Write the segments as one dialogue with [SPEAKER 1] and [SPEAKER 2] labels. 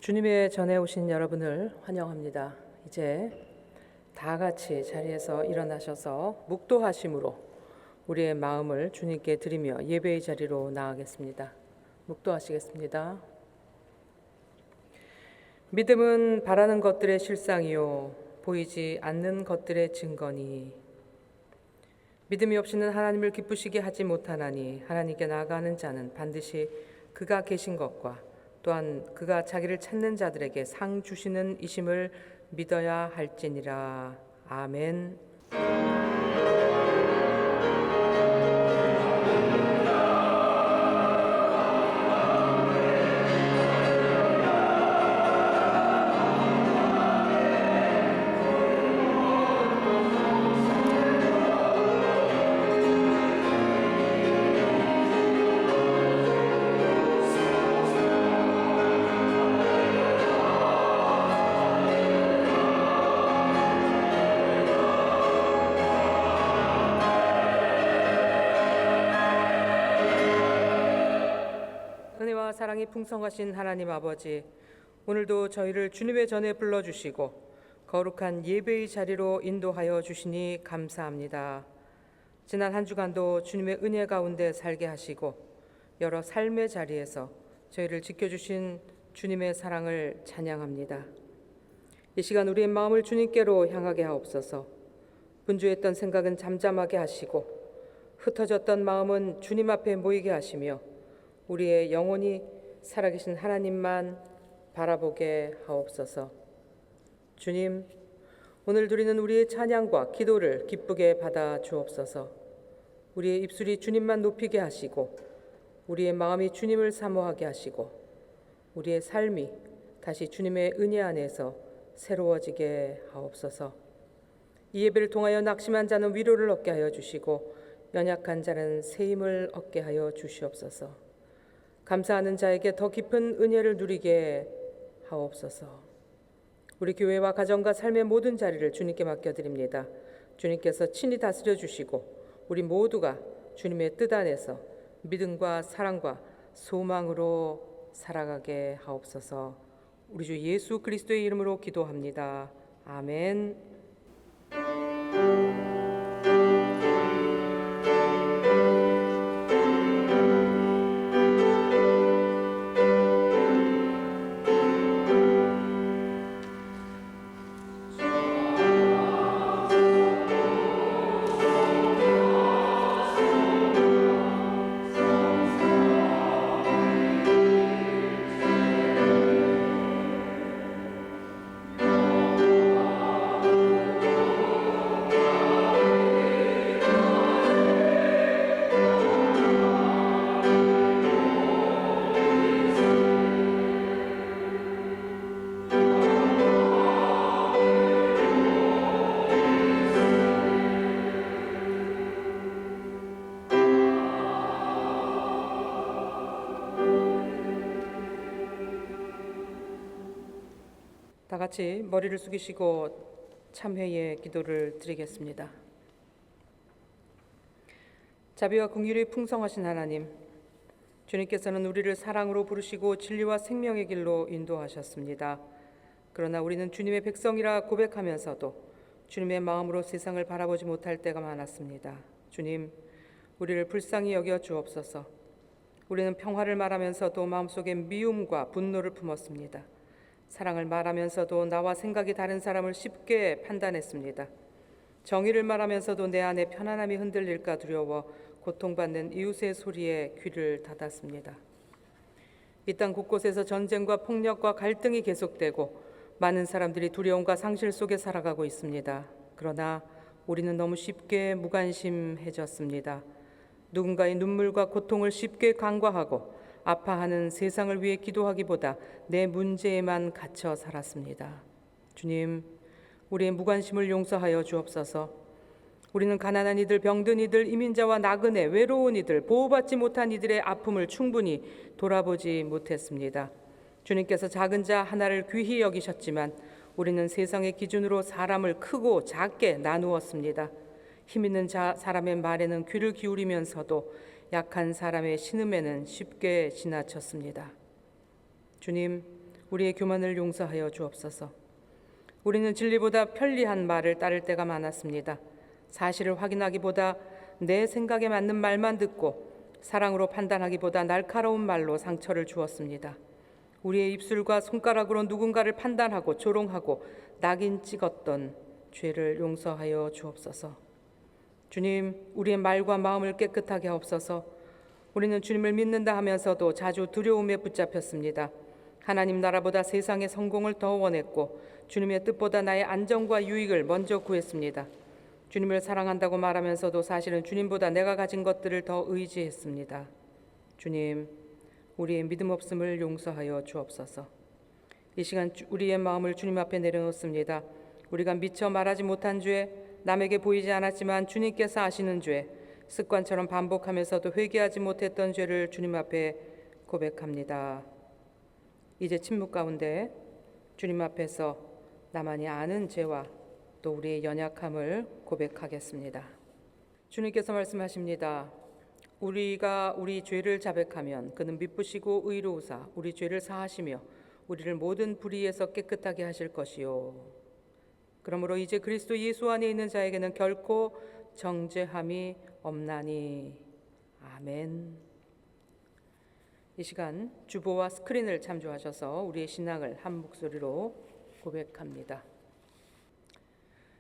[SPEAKER 1] 주님의 전에 오신 여러분을 환영합니다. 이제 다 같이 자리에서 일어나셔서 묵도하심으로 우리의 마음을 주님께 드리며 예배의 자리로 나아가겠습니다. 묵도하시겠습니다. 믿음은 바라는 것들의 실상이요 보이지 않는 것들의 증거니, 믿음이 없이는 하나님을 기쁘시게 하지 못하나니 하나님께 나아가는 자는 반드시 그가 계신 것과 또한 그가 자기를 찾는 자들에게 상 주시는 이심을 믿어야 할지니라. 아멘. 은혜와 사랑이 풍성하신 하나님 아버지, 오늘도 저희를 주님의 전에 불러주시고 거룩한 예배의 자리로 인도하여 주시니 감사합니다. 지난 한 주간도 주님의 은혜 가운데 살게 하시고 여러 삶의 자리에서 저희를 지켜주신 주님의 사랑을 찬양합니다. 이 시간 우리의 마음을 주님께로 향하게 하옵소서. 분주했던 생각은 잠잠하게 하시고 흩어졌던 마음은 주님 앞에 모이게 하시며 우리의 영혼이 살아계신 하나님만 바라보게 하옵소서. 주님, 오늘 드리는 우리의 찬양과 기도를 기쁘게 받아 주옵소서. 우리의 입술이 주님만 높이게 하시고 우리의 마음이 주님을 사모하게 하시고 우리의 삶이 다시 주님의 은혜 안에서 새로워지게 하옵소서. 이 예배를 통하여 낙심한 자는 위로를 얻게 하여 주시고 연약한 자는 새 힘을 얻게 하여 주시옵소서. 감사하는 자에게 더 깊은 은혜를 누리게 하옵소서. 우리 교회와 가정과 삶의 모든 자리를 주님께 맡겨드립니다. 주님께서 친히 다스려 주시고 우리 모두가 주님의 뜻 안에서 믿음과 사랑과 소망으로 살아가게 하옵소서. 우리 주 예수 그리스도의 이름으로 기도합니다. 아멘. 다 같이 머리를 숙이시고 참회의 기도를 드리겠습니다. 자비와 긍휼이 풍성하신 하나님, 주님께서는 우리를 사랑으로 부르시고 진리와 생명의 길로 인도하셨습니다. 그러나 우리는 주님의 백성이라 고백하면서도 주님의 마음으로 세상을 바라보지 못할 때가 많았습니다. 주님, 우리를 불쌍히 여겨 주옵소서. 우리는 평화를 말하면서도 마음속에 미움과 분노를 품었습니다. 사랑을 말하면서도 나와 생각이 다른 사람을 쉽게 판단했습니다. 정의를 말하면서도 내 안에 편안함이 흔들릴까 두려워 고통받는 이웃의 소리에 귀를 닫았습니다. 이 땅 곳곳에서 전쟁과 폭력과 갈등이 계속되고 많은 사람들이 두려움과 상실 속에 살아가고 있습니다. 그러나 우리는 너무 쉽게 무관심해졌습니다. 누군가의 눈물과 고통을 쉽게 간과하고 아파하는 세상을 위해 기도하기보다 내 문제에만 갇혀 살았습니다. 주님, 우리의 무관심을 용서하여 주옵소서. 우리는 가난한 이들, 병든 이들, 이민자와 나그네, 외로운 이들, 보호받지 못한 이들의 아픔을 충분히 돌아보지 못했습니다. 주님께서 작은 자 하나를 귀히 여기셨지만 우리는 세상의 기준으로 사람을 크고 작게 나누었습니다. 힘 있는 사람의 말에는 귀를 기울이면서도 약한 사람의 신음에는 쉽게 지나쳤습니다. 주님, 우리의 교만을 용서하여 주옵소서. 우리는 진리보다 편리한 말을 따를 때가 많았습니다. 사실을 확인하기보다 내 생각에 맞는 말만 듣고 사랑으로 판단하기보다 날카로운 말로 상처를 주었습니다. 우리의 입술과 손가락으로 누군가를 판단하고 조롱하고 낙인 찍었던 죄를 용서하여 주옵소서. 주님, 우리의 말과 마음을 깨끗하게 하옵소서. 우리는 주님을 믿는다 하면서도 자주 두려움에 붙잡혔습니다. 하나님 나라보다 세상의 성공을 더 원했고 주님의 뜻보다 나의 안정과 유익을 먼저 구했습니다. 주님을 사랑한다고 말하면서도 사실은 주님보다 내가 가진 것들을 더 의지했습니다. 주님, 우리의 믿음 없음을 용서하여 주옵소서. 이 시간 우리의 마음을 주님 앞에 내려놓습니다. 우리가 미처 말하지 못한 죄, 남에게 보이지 않았지만 주님께서 아시는 죄, 습관처럼 반복하면서도 회개하지 못했던 죄를 주님 앞에 고백합니다. 이제 침묵 가운데 주님 앞에서 나만이 아는 죄와 또 우리의 연약함을 고백하겠습니다. 주님께서 말씀하십니다. 우리가 우리 죄를 자백하면 그는 미쁘시고 의로우사 우리 죄를 사하시며 우리를 모든 불의에서 깨끗하게 하실 것이요. 그러므로 이제 그리스도 예수 안에 있는 자에게는 결코 정죄함이 없나니. 아멘. 이 시간 주보와 스크린을 참조하셔서 우리의 신앙을 한 목소리로 고백합니다.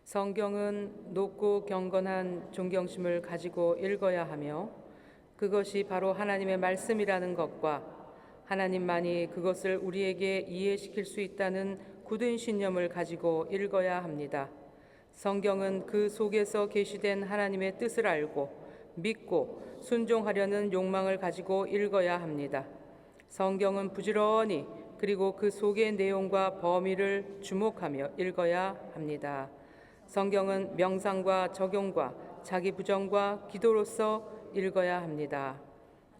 [SPEAKER 1] 성경은 높고 경건한 존경심을 가지고 읽어야 하며 그것이 바로 하나님의 말씀이라는 것과 하나님만이 그것을 우리에게 이해시킬 수 있다는 굳은 신념을 가지고 읽어야 합니다. 성경은 그 속에서 계시된 하나님의 뜻을 알고 믿고 순종하려는 욕망을 가지고 읽어야 합니다. 성경은 부지런히 그리고 그 속의 내용과 범위를 주목하며 읽어야 합니다. 성경은 명상과 적용과 자기 부정과 기도로서 읽어야 합니다.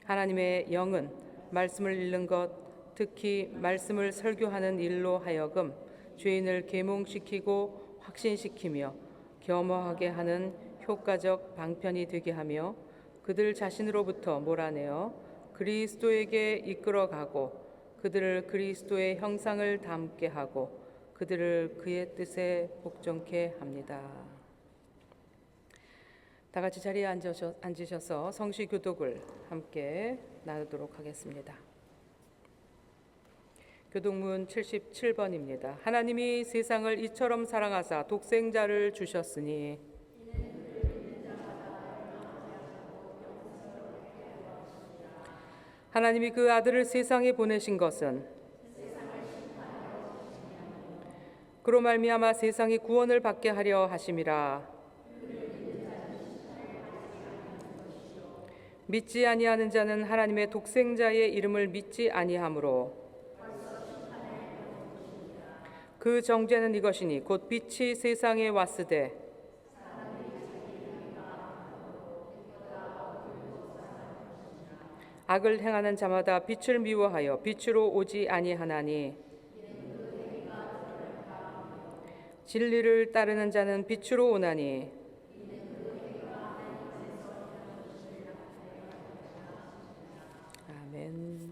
[SPEAKER 1] 하나님의 영은 말씀을 읽는 것, 특히 말씀을 설교하는 일로 하여금 죄인을 계몽시키고 확신시키며 겸허하게 하는 효과적 방편이 되게 하며 그들 자신으로부터 몰아내어 그리스도에게 이끌어가고 그들을 그리스도의 형상을 닮게 하고 그들을 그의 뜻에 복종케 합니다. 다 같이 자리에 앉으셔서 성시 교독을 함께 나누도록 하겠습니다. 교독문 77번입니다. 하나님이 세상을 이처럼 사랑하사 독생자를 주셨으니 하나님이 그 아들을 세상에 보내신 것은 그로 말미암아 세상이 구원을 받게 하려 하심이라. 믿지 아니하는 자는 하나님의 독생자의 이름을 믿지 아니하므로 그 정죄는 이것이니 곧 빛이 세상에 왔으되 악을 행하는 자마다 빛을 미워하여 빛으로 오지 아니하나니 진리를 따르는 자는 빛으로 오나니 아멘.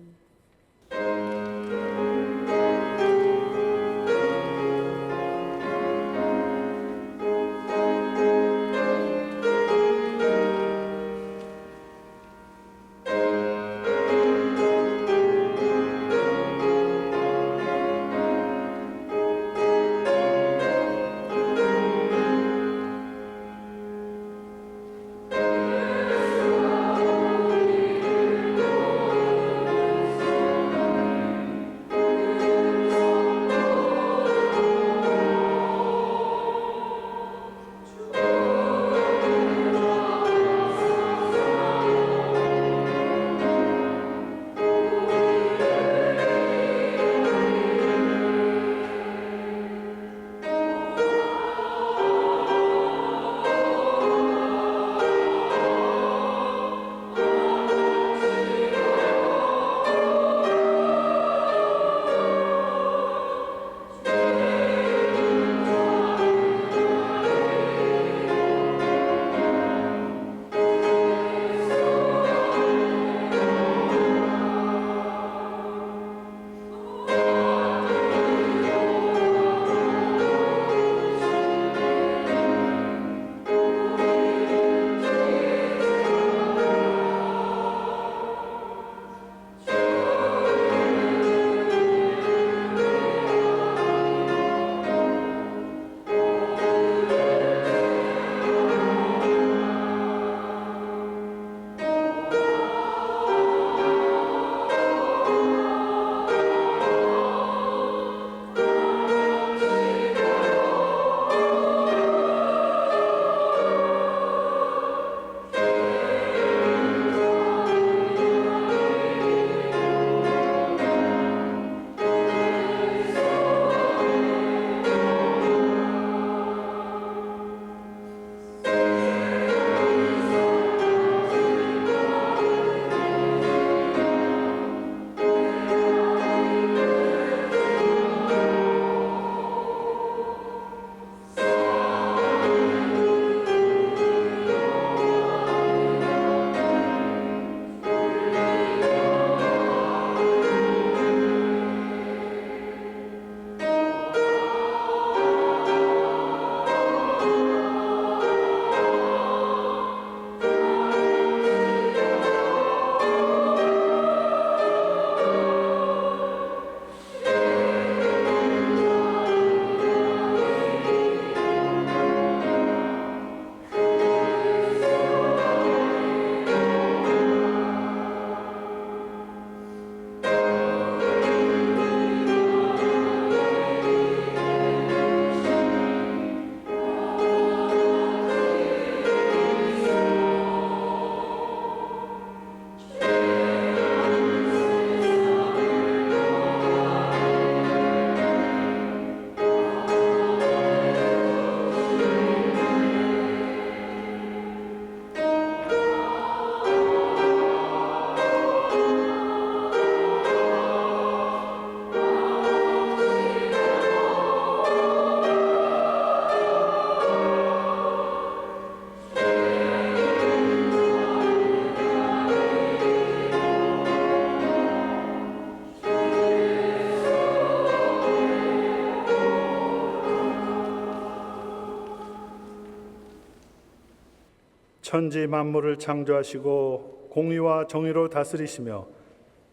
[SPEAKER 2] 천지 만물을 창조하시고 공의와 정의로 다스리시며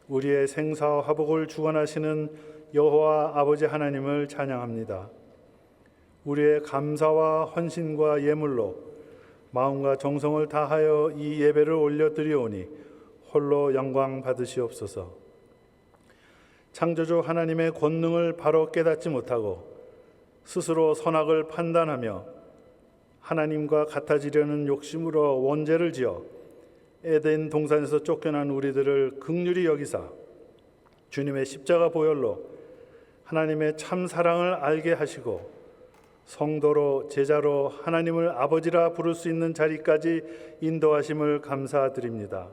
[SPEAKER 2] 우리의 생사와 화복을 주관하시는 여호와 아버지 하나님을 찬양합니다. 우리의 감사와 헌신과 예물로 마음과 정성을 다하여 이 예배를 올려드리오니 홀로 영광 받으시옵소서. 창조주 하나님의 권능을 바로 깨닫지 못하고 스스로 선악을 판단하며 하나님과 같아지려는 욕심으로 원죄를 지어 에덴 동산에서 쫓겨난 우리들을 긍휼히 여기사 주님의 십자가 보혈로 하나님의 참 사랑을 알게 하시고 성도로 제자로 하나님을 아버지라 부를 수 있는 자리까지 인도하심을 감사드립니다.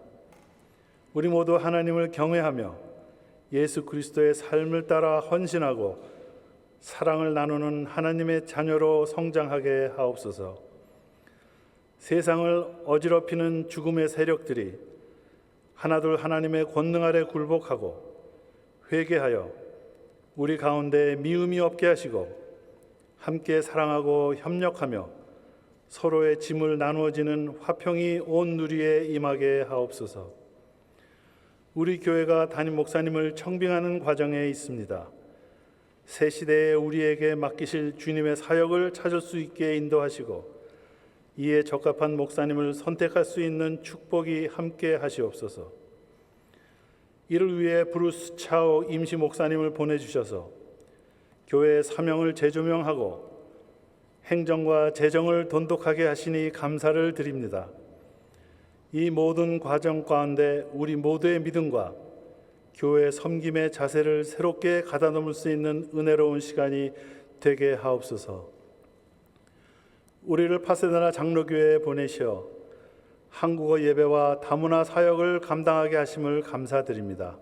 [SPEAKER 2] 우리 모두 하나님을 경외하며 예수 그리스도의 삶을 따라 헌신하고 사랑을 나누는 하나님의 자녀로 성장하게 하옵소서. 세상을 어지럽히는 죽음의 세력들이 하나둘 하나님의 권능 아래 굴복하고 회개하여 우리 가운데 미움이 없게 하시고 함께 사랑하고 협력하며 서로의 짐을 나누어지는 화평이 온 누리에 임하게 하옵소서. 우리 교회가 담임 목사님을 청빙하는 과정에 있습니다. 새 시대에 우리에게 맡기실 주님의 사역을 찾을 수 있게 인도하시고 이에 적합한 목사님을 선택할 수 있는 축복이 함께 하시옵소서. 이를 위해 브루스 차오 임시 목사님을 보내주셔서 교회의 사명을 재조명하고 행정과 재정을 돈독하게 하시니 감사를 드립니다. 이 모든 과정 가운데 우리 모두의 믿음과 교회 섬김의 자세를 새롭게 가다넘을 수 있는 은혜로운 시간이 되게 하옵소서. 우리를 파세다나 장로교회에 보내시어 한국어 예배와 다문화 사역을 감당하게 하심을 감사드립니다.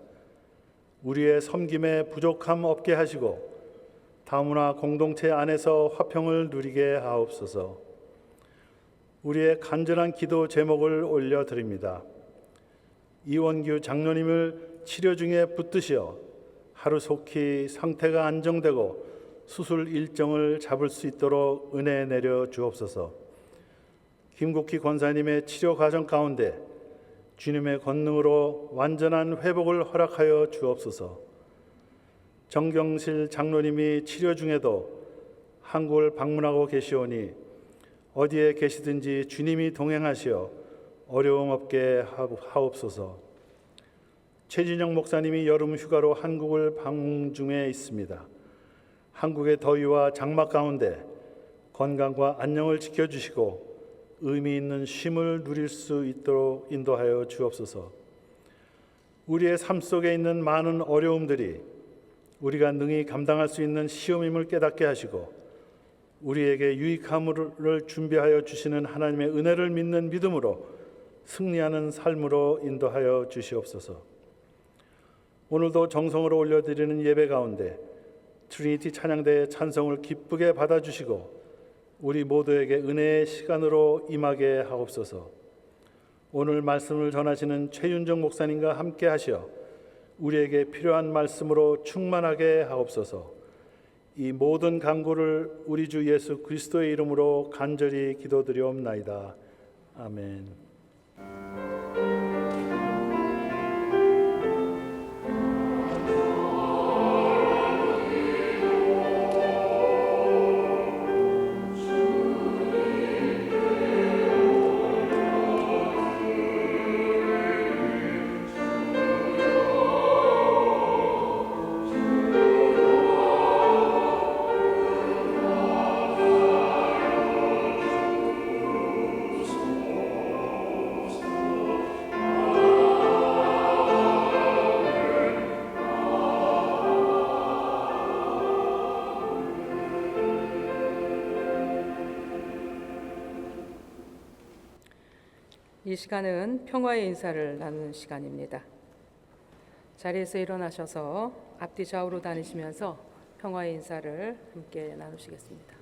[SPEAKER 2] 우리의 섬김에 부족함 없게 하시고 다문화 공동체 안에서 화평을 누리게 하옵소서. 우리의 간절한 기도 제목을 올려드립니다. 이원규 장로님을 치료 중에 붙드시어 하루속히 상태가 안정되고 수술 일정을 잡을 수 있도록 은혜 내려 주옵소서. 김국희 권사님의 치료 과정 가운데 주님의 권능으로 완전한 회복을 허락하여 주옵소서. 정경실 장로님이 치료 중에도 한국을 방문하고 계시오니 어디에 계시든지 주님이 동행하시어 어려움 없게 하옵소서. 최진영 목사님이 여름 휴가로 한국을 방문 중에 있습니다. 한국의 더위와 장마 가운데 건강과 안녕을 지켜주시고 의미 있는 쉼을 누릴 수 있도록 인도하여 주옵소서. 우리의 삶 속에 있는 많은 어려움들이 우리가 능히 감당할 수 있는 시험임을 깨닫게 하시고 우리에게 유익함을 준비하여 주시는 하나님의 은혜를 믿는 믿음으로 승리하는 삶으로 인도하여 주시옵소서. 오늘도 정성으로 올려드리는 예배 가운데 트리니티 찬양대의 찬송을 기쁘게 받아주시고 우리 모두에게 은혜의 시간으로 임하게 하옵소서. 오늘 말씀을 전하시는 최윤정 목사님과 함께 하시어 우리에게 필요한 말씀으로 충만하게 하옵소서. 이 모든 간구를 우리 주 예수 그리스도의 이름으로 간절히 기도드리옵나이다. 아멘.
[SPEAKER 1] 이 시간은 평화의 인사를 나누는 시간입니다. 자리에서 일어나셔서 앞뒤 좌우로 다니시면서 평화의 인사를 함께 나누시겠습니다.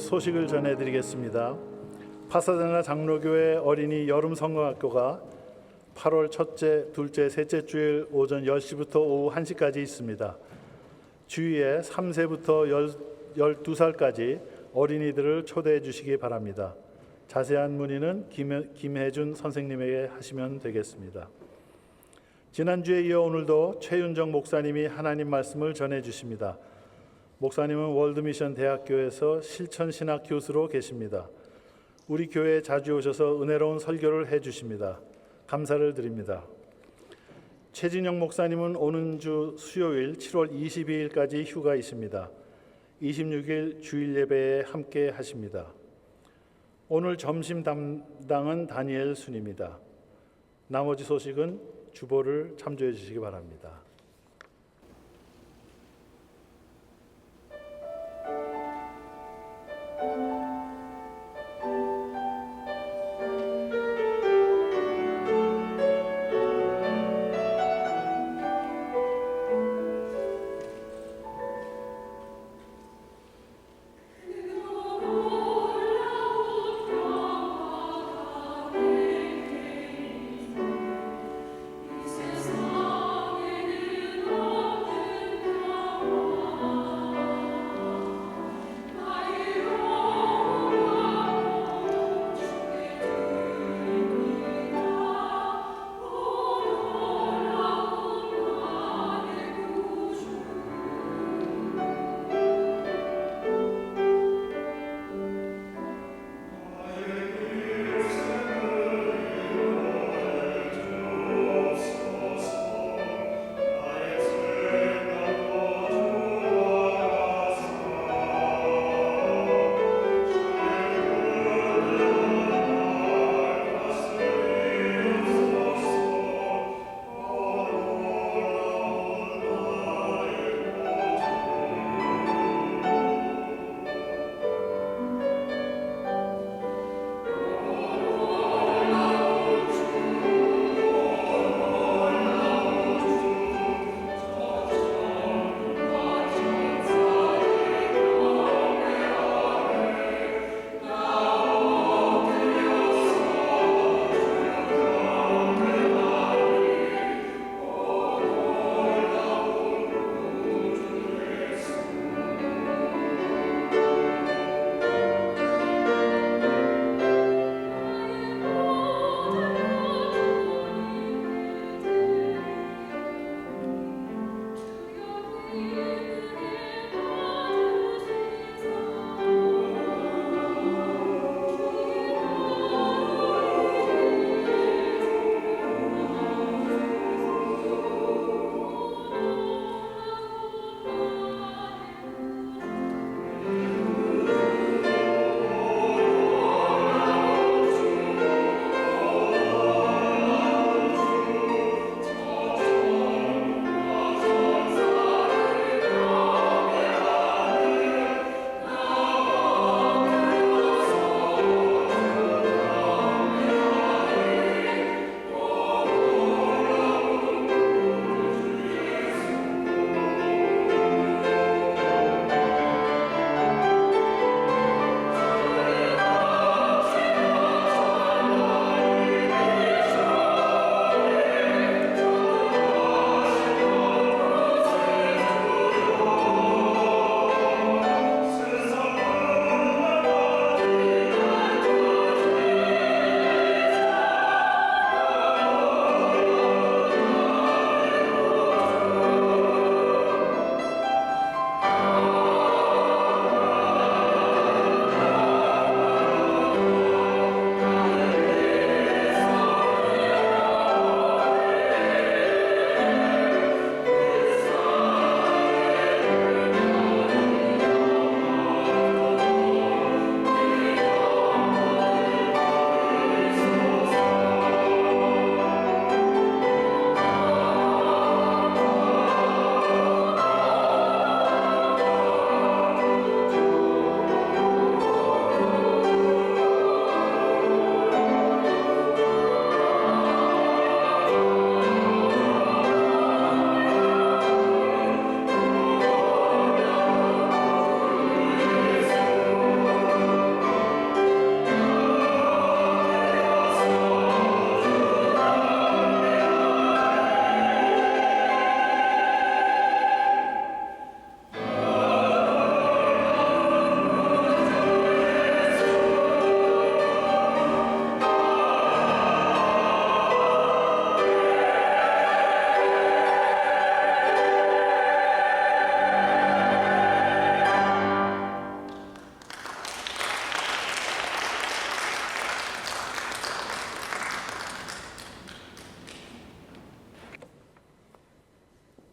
[SPEAKER 2] 소식을 전해드리겠습니다. 파사데나 장로교회 어린이 여름 성경학교가 8월 첫째, 둘째, 셋째 주일 오전 10시부터 오후 1시까지 있습니다. 주위에 3세부터 12살까지 어린이들을 초대해 주시기 바랍니다. 자세한 문의는 김혜준 선생님에게 하시면 되겠습니다. 지난주에 이어 오늘도 최윤정 목사님이 하나님 말씀을 전해 주십니다. 목사님은 월드미션 대학교에서 실천신학 교수로 계십니다. 우리 교회에 자주 오셔서 은혜로운 설교를 해 주십니다. 감사를 드립니다. 최진영 목사님은 오는 주 수요일 7월 22일까지 휴가이십니다. 26일 주일 예배에 함께 하십니다. 오늘 점심 담당은 다니엘 순입니다. 나머지 소식은 주보를 참조해 주시기 바랍니다.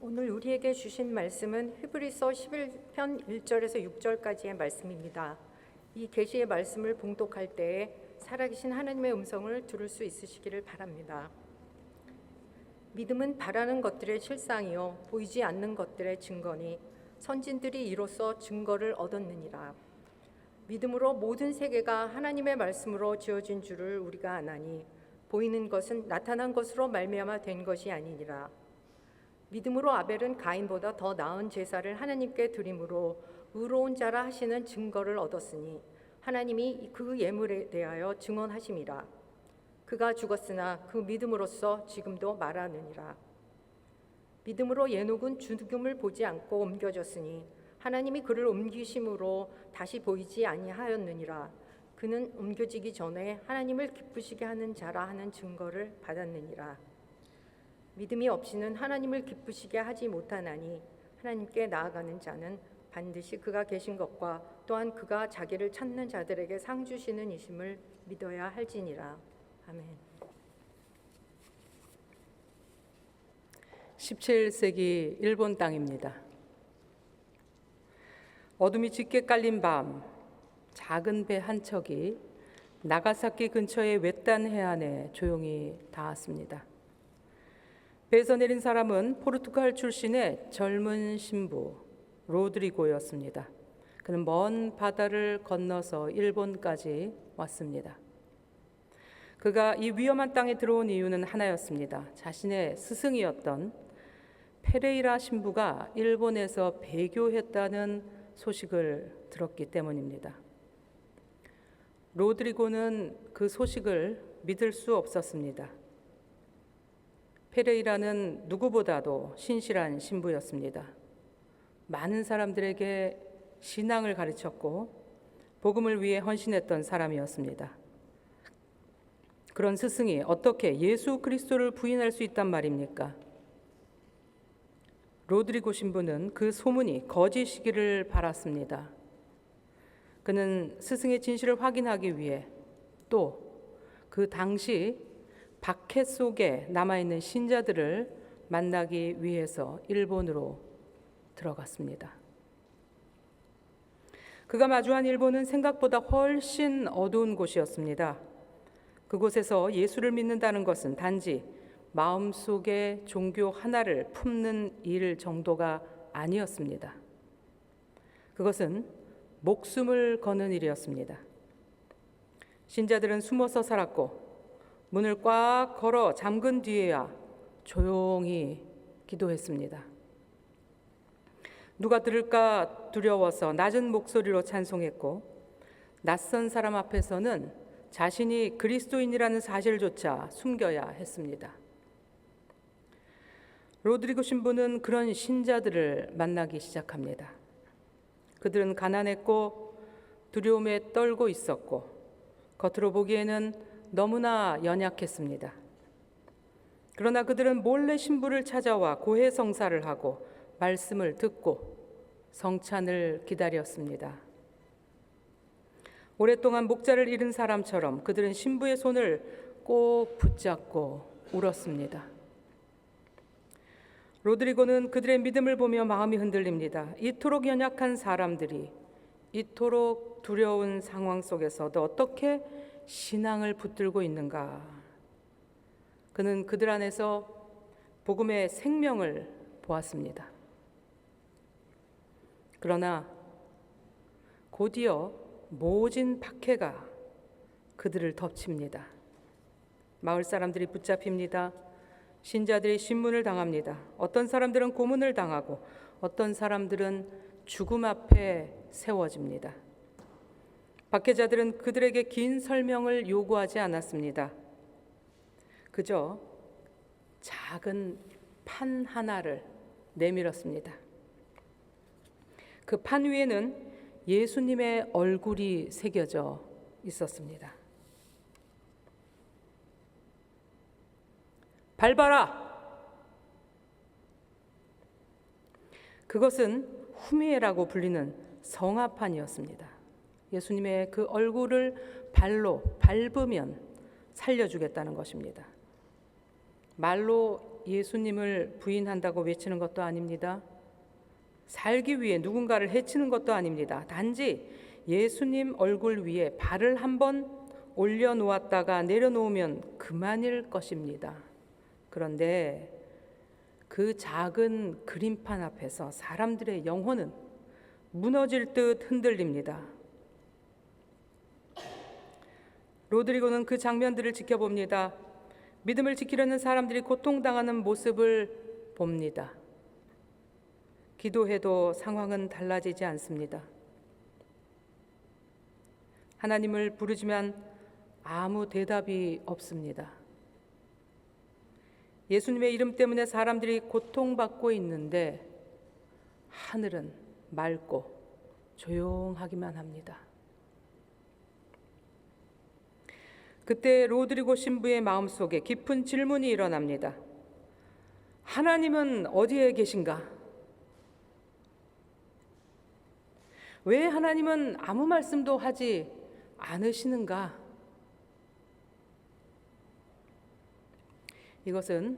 [SPEAKER 3] 오늘 우리에게 주신 말씀은 히브리서 11편 1절에서 6절까지의 말씀입니다. 이 계시의 말씀을 봉독할 때에 살아계신 하나님의 음성을 들을 수 있으시기를 바랍니다. 믿음은 바라는 것들의 실상이요 보이지 않는 것들의 증거니 선진들이 이로써 증거를 얻었느니라. 믿음으로 모든 세계가 하나님의 말씀으로 지어진 줄을 우리가 아나니 보이는 것은 나타난 것으로 말미암아 된 것이 아니니라. 믿음으로 아벨은 가인보다 더 나은 제사를 하나님께 드림으로 의로운 자라 하시는 증거를 얻었으니 하나님이 그 예물에 대하여 증언하심이라. 그가 죽었으나 그 믿음으로써 지금도 말하느니라. 믿음으로 에녹은 죽음을 보지 않고 옮겨졌으니 하나님이 그를 옮기심으로 다시 보이지 아니하였느니라. 그는 옮겨지기 전에 하나님을 기쁘시게 하는 자라 하는 증거를 받았느니라. 믿음이 없이는 하나님을 기쁘시게 하지 못하나니 하나님께 나아가는 자는 반드시 그가 계신 것과 또한 그가 자기를 찾는 자들에게 상 주시는 이심을 믿어야 할지니라. 아멘.
[SPEAKER 1] 17세기 일본 땅입니다. 어둠이 짙게 깔린 밤, 작은 배 한 척이 나가사키 근처의 외딴 해안에 조용히 닿았습니다. 배에서 내린 사람은 포르투갈 출신의 젊은 신부 로드리고였습니다. 그는 먼 바다를 건너서 일본까지 왔습니다. 그가 이 위험한 땅에 들어온 이유는 하나였습니다. 자신의 스승이었던 페레이라 신부가 일본에서 배교했다는 소식을 들었기 때문입니다. 로드리고는 그 소식을 믿을 수 없었습니다. 페레이라는 누구보다도 신실한 신부였습니다. 많은 사람들에게 신앙을 가르쳤고 복음을 위해 헌신했던 사람이었습니다. 그런 스승이 어떻게 예수 그리스도를 부인할 수 있단 말입니까? 로드리고 신부는 그 소문이 거짓이기를 바랐습니다. 그는 스승의 진실을 확인하기 위해 또 그 당시 박해 속에 남아있는 신자들을 만나기 위해서 일본으로 들어갔습니다. 그가 마주한 일본은 생각보다 훨씬 어두운 곳이었습니다. 그곳에서 예수를 믿는다는 것은 단지 마음속에 종교 하나를 품는 일 정도가 아니었습니다. 그것은 목숨을 거는 일이었습니다. 신자들은 숨어서 살았고 문을 꽉 걸어 잠근 뒤에야 조용히 기도했습니다. 누가 들을까 두려워서 낮은 목소리로 찬송했고 낯선 사람 앞에서는 자신이 그리스도인이라는 사실조차 숨겨야 했습니다. 로드리고 신부는 그런 신자들을 만나기 시작합니다. 그들은 가난했고 두려움에 떨고 있었고 겉으로 보기에는 너무나 연약했습니다. 그러나 그들은 몰래 신부를 찾아와 고해성사를 하고 말씀을 듣고 성찬을 기다렸습니다. 오랫동안 목자를 잃은 사람처럼 그들은 신부의 손을 꼭 붙잡고 울었습니다. 로드리고는 그들의 믿음을 보며 마음이 흔들립니다. 이토록 연약한 사람들이 이토록 두려운 상황 속에서도 어떻게 신앙을 붙들고 있는가? 그는 그들 안에서 복음의 생명을 보았습니다. 그러나 곧이어 모진 박해가 그들을 덮칩니다. 마을 사람들이 붙잡힙니다. 신자들이 신문을 당합니다. 어떤 사람들은 고문을 당하고 어떤 사람들은 죽음 앞에 세워집니다. 박해자들은 그들에게 긴 설명을 요구하지 않았습니다. 그저 작은 판 하나를 내밀었습니다. 그 판 위에는 예수님의 얼굴이 새겨져 있었습니다. 밟아라! 그것은 후미에라고 불리는 성화판이었습니다. 예수님의 그 얼굴을 발로 밟으면 살려주겠다는 것입니다. 말로 예수님을 부인한다고 외치는 것도 아닙니다. 살기 위해 누군가를 해치는 것도 아닙니다. 단지 예수님 얼굴 위에 발을 한번 올려놓았다가 내려놓으면 그만일 것입니다. 그런데 그 작은 그림판 앞에서 사람들의 영혼은 무너질 듯 흔들립니다. 로드리고는 그 장면들을 지켜봅니다. 믿음을 지키려는 사람들이 고통당하는 모습을 봅니다. 기도해도 상황은 달라지지 않습니다. 하나님을 부르지만 아무 대답이 없습니다. 예수님의 이름 때문에 사람들이 고통받고 있는데 하늘은 맑고 조용하기만 합니다. 그때 로드리고 신부의 마음속에 깊은 질문이 일어납니다. 하나님은 어디에 계신가? 왜 하나님은 아무 말씀도 하지 않으시는가? 이것은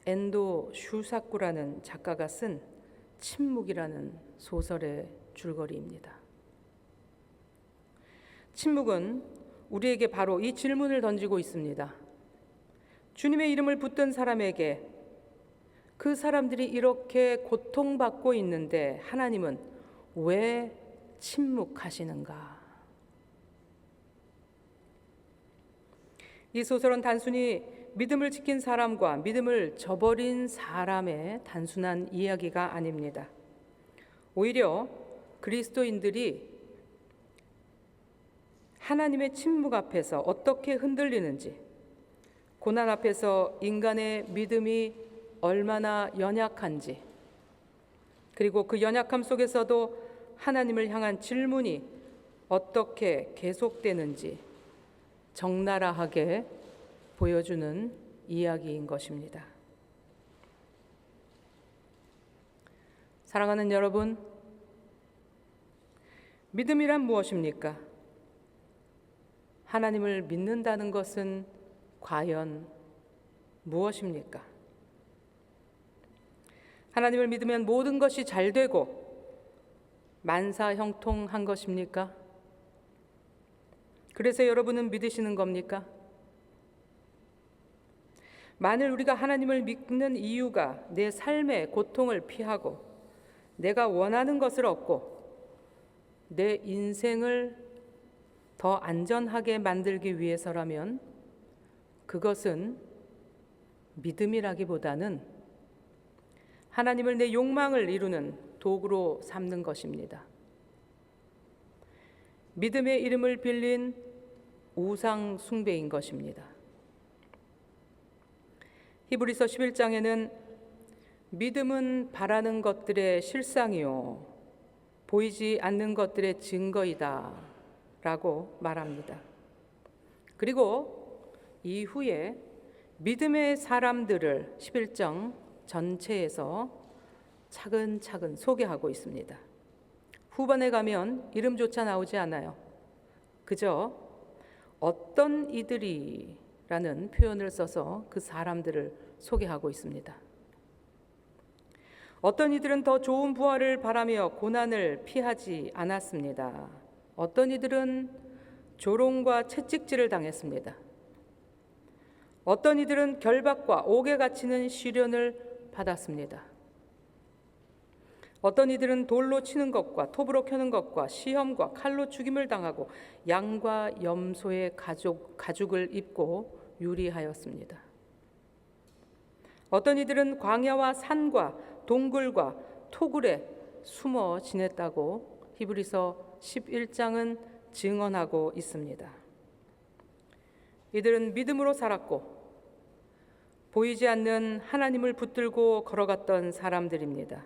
[SPEAKER 1] 엔도 슈사쿠라는 작가가 쓴 침묵이라는 소설의 줄거리입니다. 침묵은 우리에게 바로 이 질문을 던지고 있습니다. 주님의 이름을 붙든 사람에게 그 사람들이 이렇게 고통받고 있는데 하나님은 왜 침묵하시는가? 이 소설은 단순히 믿음을 지킨 사람과 믿음을 저버린 사람의 단순한 이야기가 아닙니다. 오히려 그리스도인들이 하나님의 침묵 앞에서 어떻게 흔들리는지, 고난 앞에서 인간의 믿음이 얼마나 연약한지, 그리고 그 연약함 속에서도 하나님을 향한 질문이 어떻게 계속되는지 적나라하게 보여주는 이야기인 것입니다. 사랑하는 여러분, 믿음이란 무엇입니까? 하나님을 믿는다는 것은 과연 무엇입니까? 하나님을 믿으면 모든 것이 잘 되고 만사형통한 것입니까? 그래서 여러분은 믿으시는 겁니까? 만일 우리가 하나님을 믿는 이유가 내 삶의 고통을 피하고 내가 원하는 것을 얻고 내 인생을 더 안전하게 만들기 위해서라면 그것은 믿음이라기보다는 하나님을 내 욕망을 이루는 도구로 삼는 것입니다. 믿음의 이름을 빌린 우상 숭배인 것입니다. 히브리서 11장에는 믿음은 바라는 것들의 실상이요 보이지 않는 것들의 증거이다 라고 말합니다. 그리고 이후에 믿음의 사람들을 11장 전체에서 차근차근 소개하고 있습니다. 후반에 가면 이름조차 나오지 않아요. 그저 어떤 이들이 라는 표현을 써서 그 사람들을 소개하고 있습니다. 어떤 이들은 더 좋은 부활을 바라며 고난을 피하지 않았습니다. 어떤 이들은 조롱과 채찍질을 당했습니다. 어떤 이들은 결박과 옥에 갇히는 시련을 받았습니다. 어떤 이들은 돌로 치는 것과 톱으로 켜는 것과 시험과 칼로 죽임을 당하고 양과 염소의 가죽을 입고 유리하였습니다. 어떤 이들은 광야와 산과 동굴과 토굴에 숨어 지냈다고 히브리서 11장은 증언하고 있습니다. 이들은 믿음으로 살았고 보이지 않는 하나님을 붙들고 걸어갔던 사람들입니다.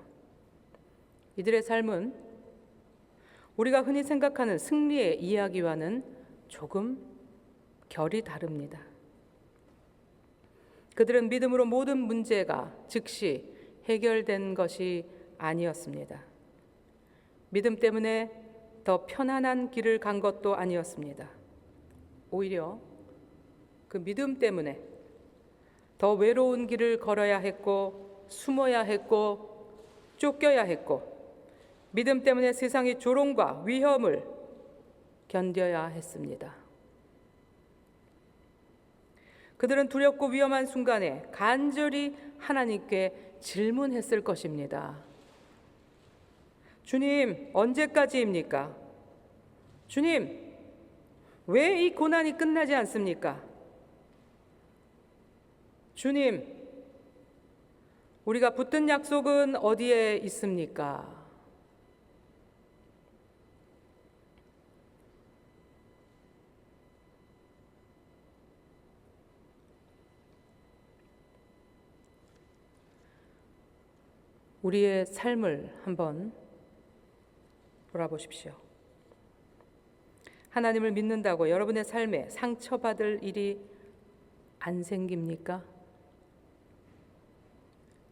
[SPEAKER 1] 이들의 삶은 우리가 흔히 생각하는 승리의 이야기와는 조금 결이 다릅니다. 그들은 믿음으로 모든 문제가 즉시 해결된 것이 아니었습니다. 믿음 때문에 더 편안한 길을 간 것도 아니었습니다. 오히려 그 믿음 때문에 더 더 외로운 길을 걸어야 했고, 숨어야 했고, 쫓겨야 했고, 믿음 때문에 세상의 조롱과 위험을 견뎌야 했습니다. 그들은 두렵고 위험한 순간에 간절히 하나님께 질문했을 것입니다. 주님, 언제까지입니까? 주님, 왜 이 고난이 끝나지 않습니까? 주님, 우리가 붙든 약속은 어디에 있습니까? 우리의 삶을 한번 돌아보십시오. 하나님을 믿는다고 여러분의 삶에 상처받을 일이 안 생깁니까?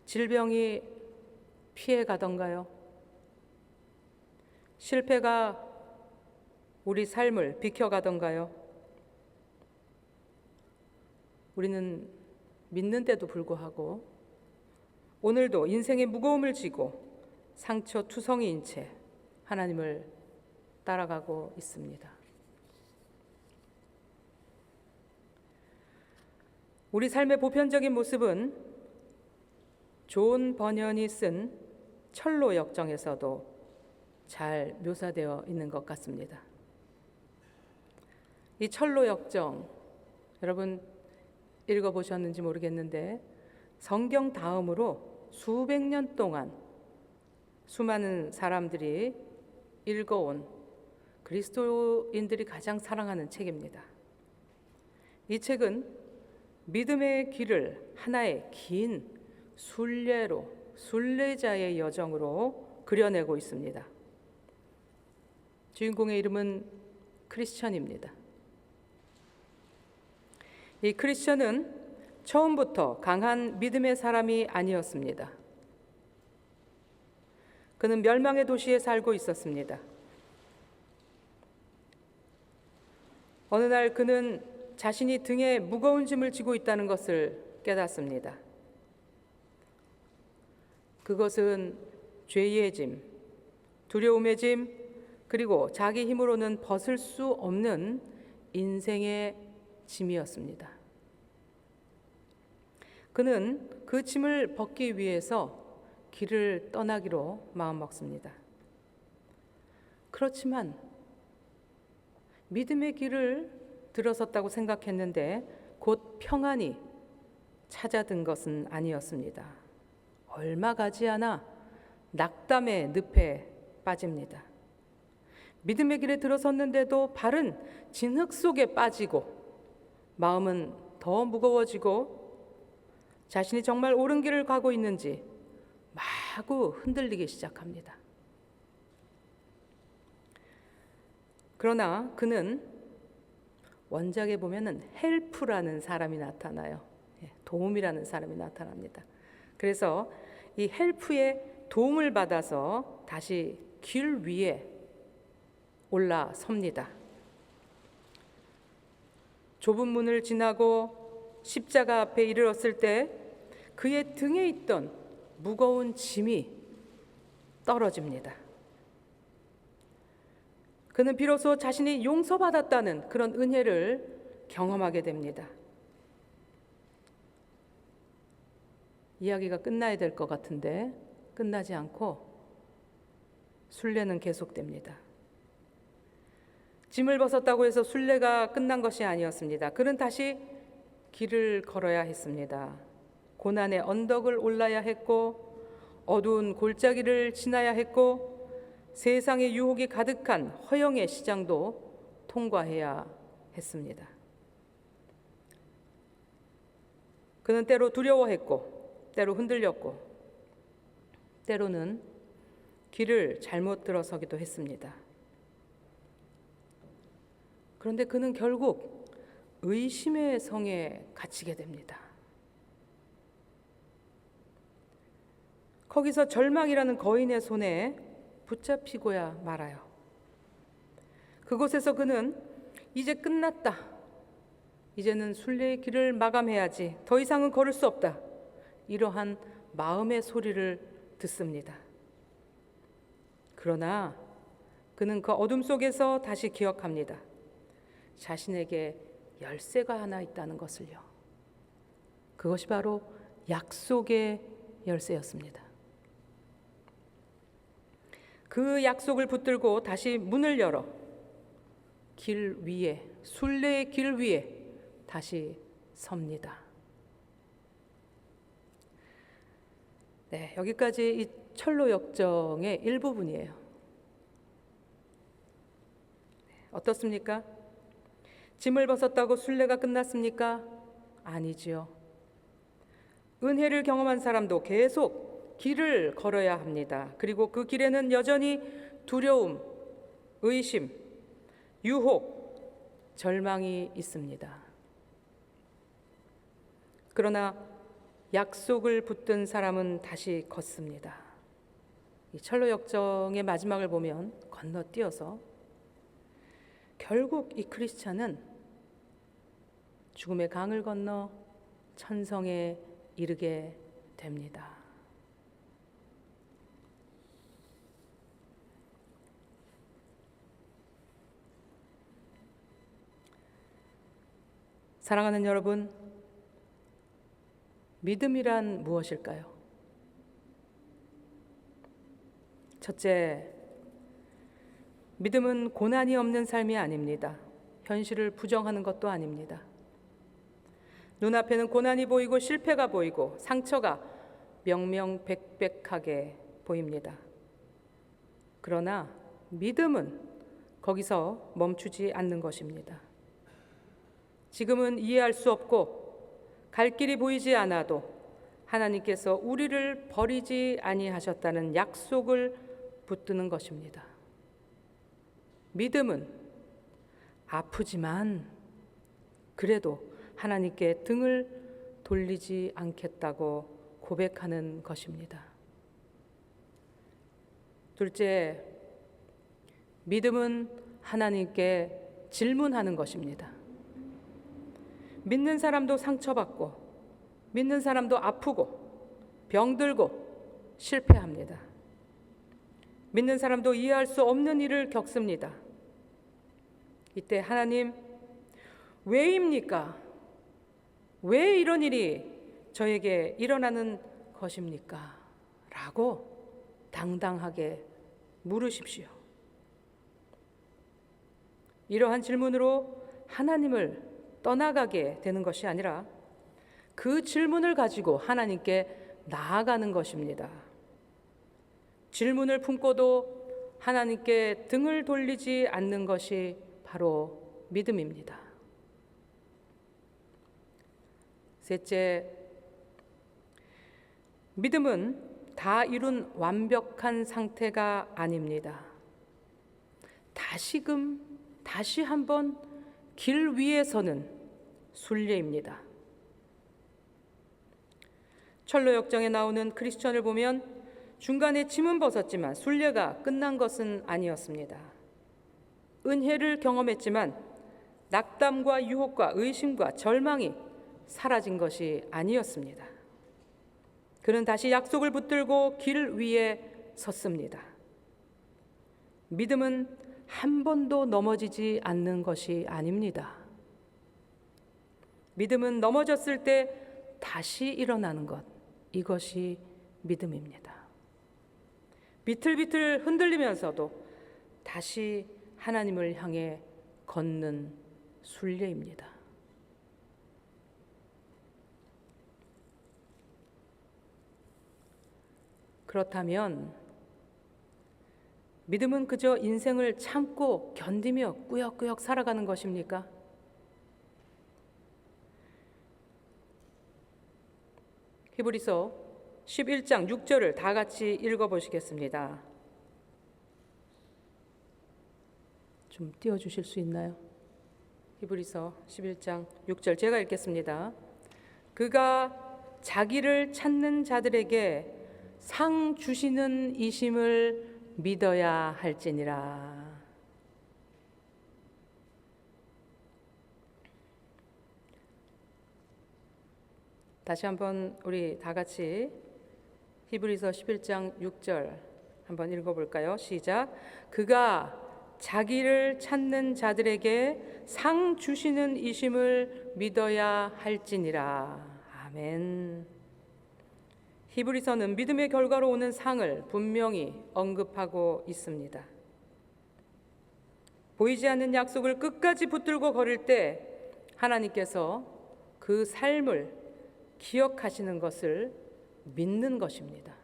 [SPEAKER 1] 질병이 피해가던가요? 실패가 우리 삶을 비켜가던가요? 우리는 믿는데도 불구하고 오늘도 인생의 무거움을 지고 상처 투성이인 채 하나님을 따라가고 있습니다. 우리 삶의 보편적인 모습은 존 버년이 쓴 철로 역정에서도 잘 묘사되어 있는 것 같습니다. 이 철로 역정, 여러분 읽어보셨는지 모르겠는데 성경 다음으로 수백 년 동안 수많은 사람들이 읽어온 그리스도인들이 가장 사랑하는 책입니다. 이 책은 믿음의 길을 하나의 긴 순례자의 여정으로 그려내고 있습니다. 주인공의 이름은 크리스천입니다. 이 크리스천은 처음부터 강한 믿음의 사람이 아니었습니다. 그는 멸망의 도시에 살고 있었습니다. 어느 날 그는 자신이 등에 무거운 짐을 지고 있다는 것을 깨닫습니다. 그것은 죄의 짐, 두려움의 짐, 그리고 자기 힘으로는 벗을 수 없는 인생의 짐이었습니다. 그는 그 짐을 벗기 위해서 길을 떠나기로 마음먹습니다. 그렇지만 믿음의 길을 들어섰다고 생각했는데 곧 평안이 찾아든 것은 아니었습니다. 얼마 가지 않아 낙담의 늪에 빠집니다. 믿음의 길에 들어섰는데도 발은 진흙 속에 빠지고 마음은 더 무거워지고 자신이 정말 옳은 길을 가고 있는지 마구 흔들리기 시작합니다. 그러나 그는 원작에 보면은 헬프라는 사람이 나타나요. 도움이라는 사람이 나타납니다. 그래서 이 헬프의 도움을 받아서 다시 길 위에 올라섭니다. 좁은 문을 지나고 십자가 앞에 이르렀을 때 그의 등에 있던 무거운 짐이 떨어집니다. 그는 비로소 자신이 용서받았다는 그런 은혜를 경험하게 됩니다. 이야기가 끝나야 될 것 같은데 끝나지 않고 순례는 계속됩니다. 짐을 벗었다고 해서 순례가 끝난 것이 아니었습니다. 그는 다시 길을 걸어야 했습니다. 고난의 언덕을 올라야 했고 어두운 골짜기를 지나야 했고 세상의 유혹이 가득한 허영의 시장도 통과해야 했습니다. 그는 때로 두려워했고 때로 흔들렸고 때로는 길을 잘못 들어서기도 했습니다. 그런데 그는 결국 의심의 성에 갇히게 됩니다. 거기서 절망이라는 거인의 손에 붙잡히고야 말아요. 그곳에서 그는 이제 끝났다, 이제는 순례의 길을 마감해야지. 더 이상은 걸을 수 없다. 이러한 마음의 소리를 듣습니다. 그러나 그는 그 어둠 속에서 다시 기억합니다. 자신에게 열쇠가 하나 있다는 것을요. 그것이 바로 약속의 열쇠였습니다. 그 약속을 붙들고 다시 문을 열어 길 위에, 순례의 길 위에 다시 섭니다. 네, 여기까지 이 철로 역정의 일부분이에요. 어떻습니까? 짐을 벗었다고 순례가 끝났습니까? 아니지요. 은혜를 경험한 사람도 계속 길을 걸어야 합니다. 그리고 그 길에는 여전히 두려움, 의심, 유혹, 절망이 있습니다. 그러나 약속을 붙든 사람은 다시 걷습니다. 이 철로 역정의 마지막을 보면 건너뛰어서 결국 이 크리스찬은 죽음의 강을 건너 천성에 이르게 됩니다. 사랑하는 여러분, 믿음이란 무엇일까요? 첫째, 믿음은 고난이 없는 삶이 아닙니다. 현실을 부정하는 것도 아닙니다. 눈앞에는 고난이 보이고 실패가 보이고 상처가 명명백백하게 보입니다. 그러나 믿음은 거기서 멈추지 않는 것입니다. 지금은 이해할 수 없고 갈 길이 보이지 않아도 하나님께서 우리를 버리지 아니하셨다는 약속을 붙드는 것입니다. 믿음은 아프지만 그래도 하나님께 등을 돌리지 않겠다고 고백하는 것입니다. 둘째, 믿음은 하나님께 질문하는 것입니다. 믿는 사람도 상처받고 믿는 사람도 아프고 병들고 실패합니다. 믿는 사람도 이해할 수 없는 일을 겪습니다. 이때 하나님, 왜입니까? 왜 이런 일이 저에게 일어나는 것입니까? 라고 당당하게 물으십시오. 이러한 질문으로 하나님을 떠나가게 되는 것이 아니라 그 질문을 가지고 하나님께 나아가는 것입니다. 질문을 품고도 하나님께 등을 돌리지 않는 것이 바로 믿음입니다. 셋째, 믿음은 다 이룬 완벽한 상태가 아닙니다. 다시금 다시 한번 길 위에 서는 순례입니다. 철로 역정에 나오는 크리스천을 보면 중간에 짐은 벗었지만 순례가 끝난 것은 아니었습니다. 은혜를 경험했지만 낙담과 유혹과 의심과 절망이 사라진 것이 아니었습니다. 그는 다시 약속을 붙들고 길 위에 섰습니다. 믿음은 한 번도 넘어지지 않는 것이 아닙니다. 믿음은 넘어졌을 때 다시 일어나는 것, 이것이 믿음입니다. 비틀비틀 흔들리면서도 다시 하나님을 향해 걷는 순례입니다. 그렇다면 믿음은 그저 인생을 참고 견디며 꾸역꾸역 살아가는 것입니까? 히브리서 11장 6절을 다 같이 읽어보시겠습니다. 좀 띄워주실 수 있나요? 히브리서 11장 6절 제가 읽겠습니다. 그가 자기를 찾는 자들에게 상 주시는 이심을 믿어야 할지니라. 다시 한번 우리 다 같이 히브리서 11장 6절 한번 읽어볼까요? 시작. 그가 자기를 찾는 자들에게 상 주시는 이심을 믿어야 할지니라. 아멘. 히브리서는 믿음의 결과로 오는 상을 분명히 언급하고 있습니다. 보이지 않는 약속을 끝까지 붙들고 걸을 때 하나님께서 그 삶을 기억하시는 것을 믿는 것입니다.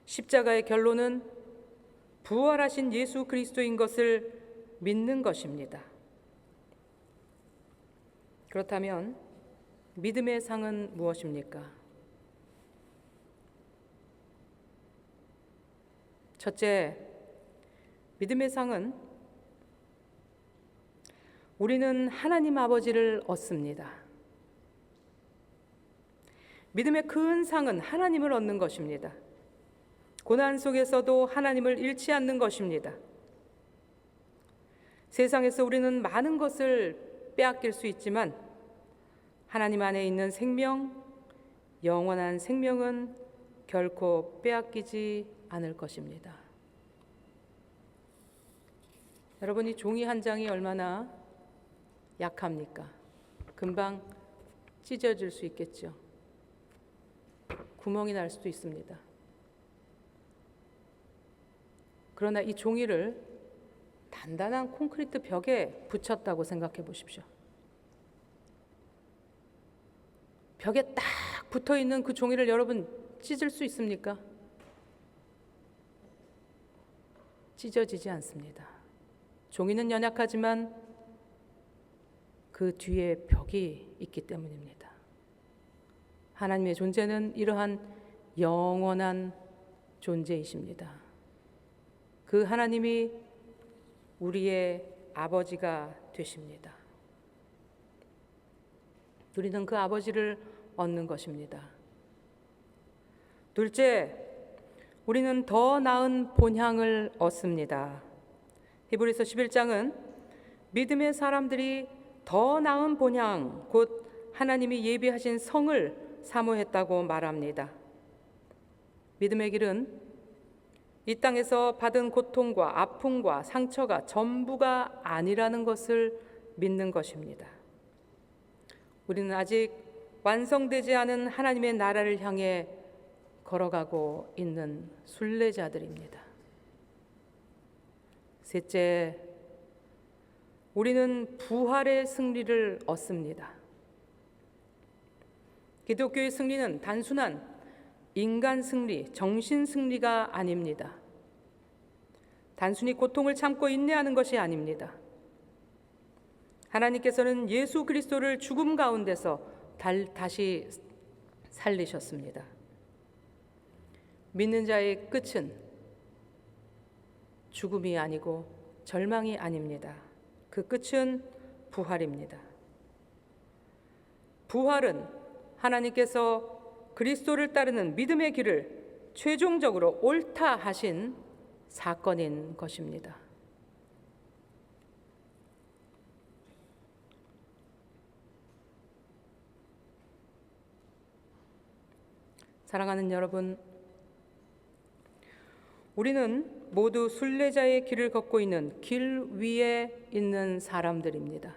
[SPEAKER 1] 십자가의 결론은 부활하신 예수 그리스도인 것을 믿는 것입니다. 그렇다면 믿음의 상은 무엇입니까? 첫째, 믿음의 상은 우리는 하나님 아버지를 얻습니다. 믿음의 큰 상은 하나님을 얻는 것입니다. 고난 속에서도 하나님을 잃지 않는 것입니다. 세상에서 우리는 많은 것을 빼앗길 수 있지만 하나님 안에 있는 생명, 영원한 생명은 결코 빼앗기지 않을 것입니다. 여러분, 이 종이 한 장이 얼마나 약합니까? 금방 찢어질 수 있겠죠. 구멍이 날 수도 있습니다. 그러나 이 종이를 단단한 콘크리트 벽에 붙였다고 생각해 보십시오. 벽에 딱 붙어 있는 그 종이를 여러분 찢을 수 있습니까? 찢어지지 않습니다. 종이는 연약하지만 그 뒤에 벽이 있기 때문입니다. 하나님의 존재는 이러한 영원한 존재이십니다. 그 하나님이 우리의 아버지가 되십니다. 우리는 그 아버지를 얻는 것입니다. 둘째, 우리는 더 나은 본향을 얻습니다. 히브리서 11장은 믿음의 사람들이 더 나은 본향, 곧 하나님이 예비하신 성을 사모했다고 말합니다. 믿음의 길은 이 땅에서 받은 고통과 아픔과 상처가 전부가 아니라는 것을 믿는 것입니다. 우리는 아직 완성되지 않은 하나님의 나라를 향해 걸어가고 있는 순례자들입니다. 셋째, 우리는 부활의 승리를 얻습니다. 기독교의 승리는 단순한 인간 승리, 정신 승리가 아닙니다. 단순히 고통을 참고 인내하는 것이 아닙니다. 하나님께서는 예수 그리스도를 죽음 가운데서 다시 살리셨습니다. 믿는 자의 끝은 죽음이 아니고 절망이 아닙니다. 그 끝은 부활입니다. 부활은 하나님께서 그리스도를 따르는 믿음의 길을 최종적으로 옳다 하신 사건인 것입니다. 사랑하는 여러분, 우리는 모두 순례자의 길을 걷고 있는 길 위에 있는 사람들입니다.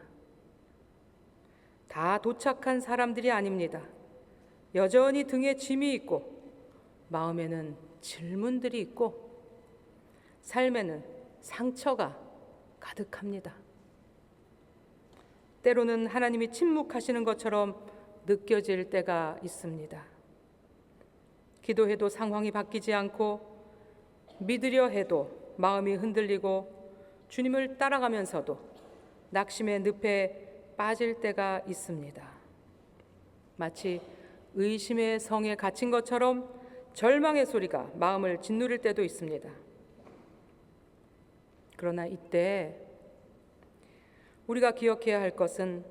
[SPEAKER 1] 다 도착한 사람들이 아닙니다. 여전히 등에 짐이 있고 마음에는 질문들이 있고 삶에는 상처가 가득합니다. 때로는 하나님이 침묵하시는 것처럼 느껴질 때가 있습니다. 기도해도 상황이 바뀌지 않고 믿으려 해도 마음이 흔들리고 주님을 따라가면서도 낙심의 늪에 빠질 때가 있습니다. 마치 의심의 성에 갇힌 것처럼 절망의 소리가 마음을 짓누를 때도 있습니다. 그러나 이때 우리가 기억해야 할 것은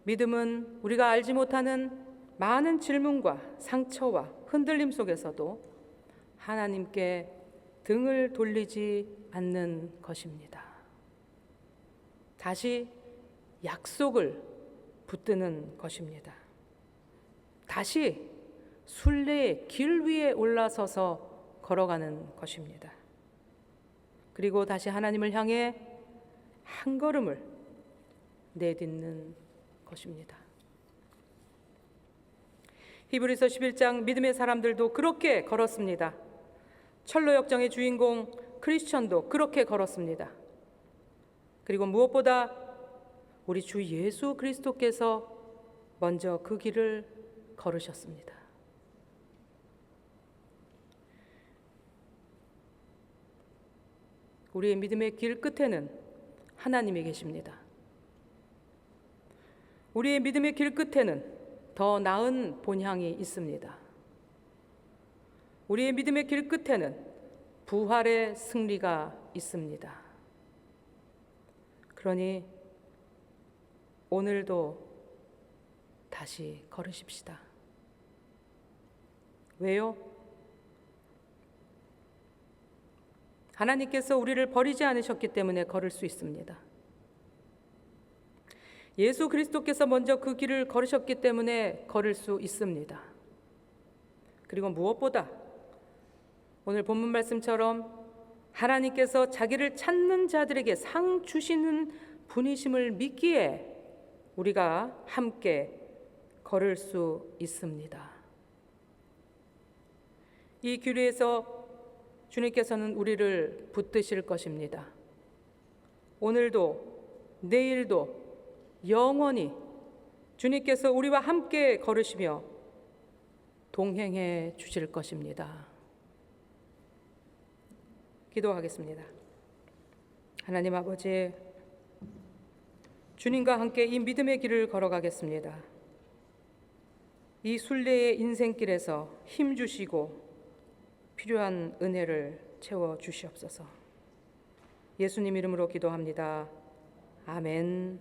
[SPEAKER 1] 믿음은 우리가 알지 못하는 많은 질문과 상처와 흔들림 속에서도 하나님께 등을 돌리지 않는 것입니다. 다시 약속을 붙드는 것입니다. 다시 순례의 길 위에 올라서서 걸어가는 것입니다. 그리고 다시 하나님을 향해 한 걸음을 내딛는 것입니다. 히브리서 11장 믿음의 사람들도 그렇게 걸었습니다. 철로 역정의 주인공 크리스천도 그렇게 걸었습니다. 그리고 무엇보다 우리 주 예수 그리스도께서 먼저 그 길을 걸으셨습니다. 우리의 믿음의 길 끝에는 하나님이 계십니다. 우리의 믿음의 길 끝에는 더 나은 본향이 있습니다. 우리의 믿음의 길 끝에는 부활의 승리가 있습니다. 그러니 오늘도 다시 걸으십시다. 왜요? 하나님께서 우리를 버리지 않으셨기 때문에 걸을 수 있습니다. 예수 그리스도께서 먼저 그 길을 걸으셨기 때문에 걸을 수 있습니다. 그리고 무엇보다 오늘 본문 말씀처럼 하나님께서 자기를 찾는 자들에게 상 주시는 분이심을 믿기에 우리가 함께 걸을 수 있습니다. 이 길 위에서 주님께서는 우리를 붙드실 것입니다. 오늘도 내일도 영원히 주님께서 우리와 함께 걸으시며 동행해 주실 것입니다. 기도하겠습니다. 하나님 아버지, 주님과 함께 이 믿음의 길을 걸어가겠습니다. 이 순례의 인생길에서 힘 주시고 필요한 은혜를 채워 주시옵소서. 예수님 이름으로 기도합니다. 아멘.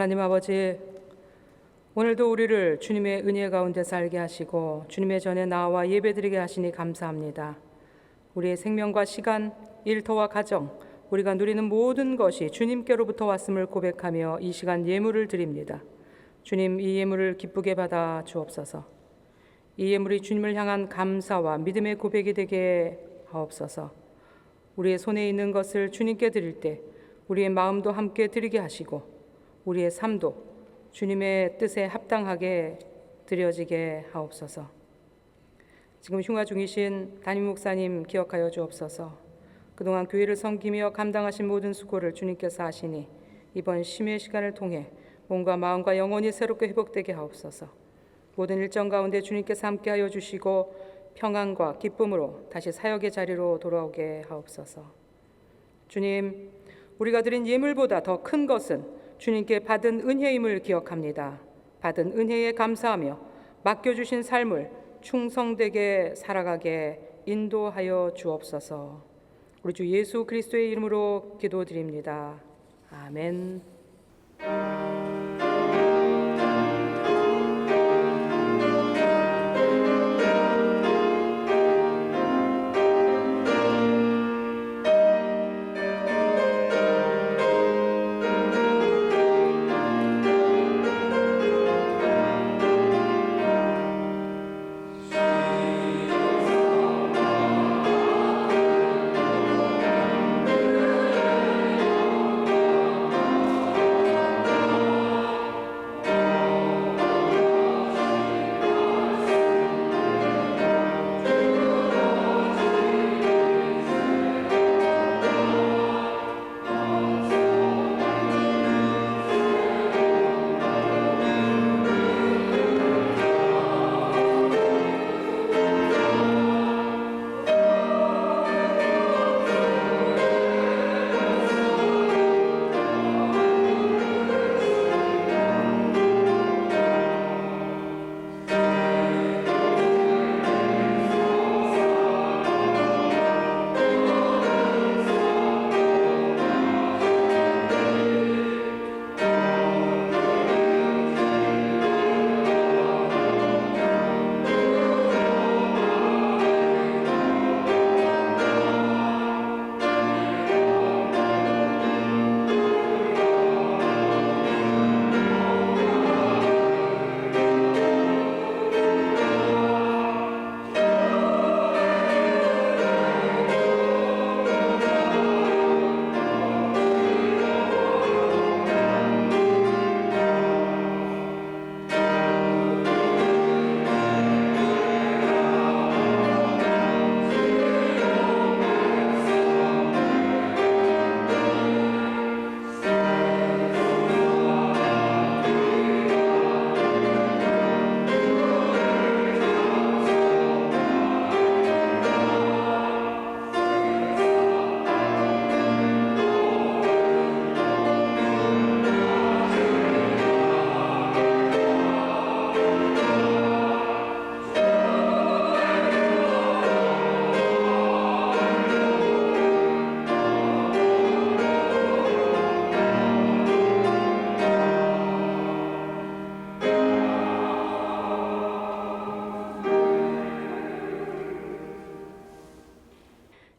[SPEAKER 1] 하나님 아버지, 오늘도 우리를 주님의 은혜 가운데 살게 하시고 주님의 전에 나와 예배드리게 하시니 감사합니다. 우리의 생명과 시간, 일터와 가정, 우리가 누리는 모든 것이 주님께로부터 왔음을 고백하며 이 시간 예물을 드립니다. 주님, 이 예물을 기쁘게 받아 주옵소서. 이 예물이 주님을 향한 감사와 믿음의 고백이 되게 하옵소서. 우리의 손에 있는 것을 주님께 드릴 때 우리의 마음도 함께 드리게 하시고 우리의 삶도 주님의 뜻에 합당하게 드려지게 하옵소서. 지금 흉화 중이신 담임 목사님 기억하여 주옵소서. 그동안 교회를 섬기며 감당하신 모든 수고를 주님께서 하시니 이번 심의 시간을 통해 몸과 마음과 영혼이 새롭게 회복되게 하옵소서. 모든 일정 가운데 주님께서 함께하여 주시고 평안과 기쁨으로 다시 사역의 자리로 돌아오게 하옵소서. 주님, 우리가 드린 예물보다 더 큰 것은 주님께 받은 은혜임을 기억합니다. 받은 은혜에 감사하며 맡겨주신 삶을 충성되게 살아가게 인도하여 주옵소서. 우리 주 예수 그리스도의 이름으로 기도드립니다. 아멘.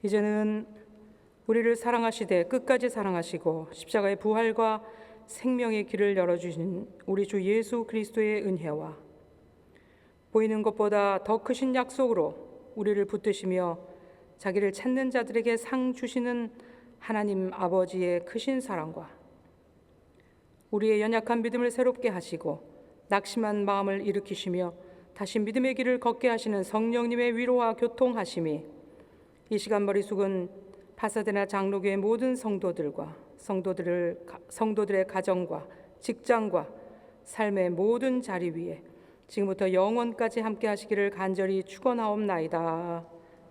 [SPEAKER 1] 이제는 우리를 사랑하시되 끝까지 사랑하시고 십자가의 부활과 생명의 길을 열어주신 우리 주 예수 그리스도의 은혜와 보이는 것보다 더 크신 약속으로 우리를 붙드시며 자기를 찾는 자들에게 상 주시는 하나님 아버지의 크신 사랑과 우리의 연약한 믿음을 새롭게 하시고 낙심한 마음을 일으키시며 다시 믿음의 길을 걷게 하시는 성령님의 위로와 교통하심이 이 시간 머리 숙은 파사데나 장로교의 모든 성도들과 성도들의 가정과 직장과 삶의 모든 자리 위에 지금부터 영원까지 함께 하시기를 간절히 축원하옵나이다.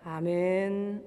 [SPEAKER 1] 아멘.